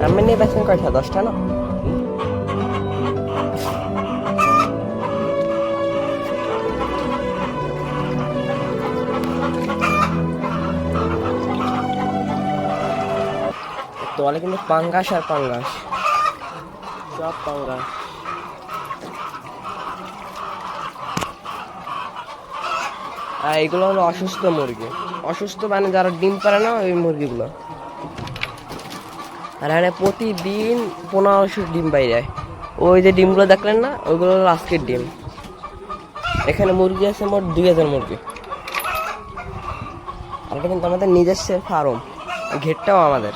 আমি নিয়ে বেছেন কয়টা? 10টা না? তোয়ালে কিন্তু পাঙ্গাস আর পাঙ্গাস, সব পাঙ্গাস। আর এগুলো হলো অসুস্থ মুরগি, অসুস্থ মানে যারা ডিম পারে না ওই মুরগিগুলো। আর এখানে প্রতিদিন 1500 ডিম পাই যায়। ওই যে ডিমগুলো দেখলেন না, ওইগুলো হলো আজকের ডিম। এখানে মুরগি আছে মোট 2000 মুরগি। আর এটা কিন্তু আমাদের নিজস্ব ফার্ম, ঘেরটাও আমাদের।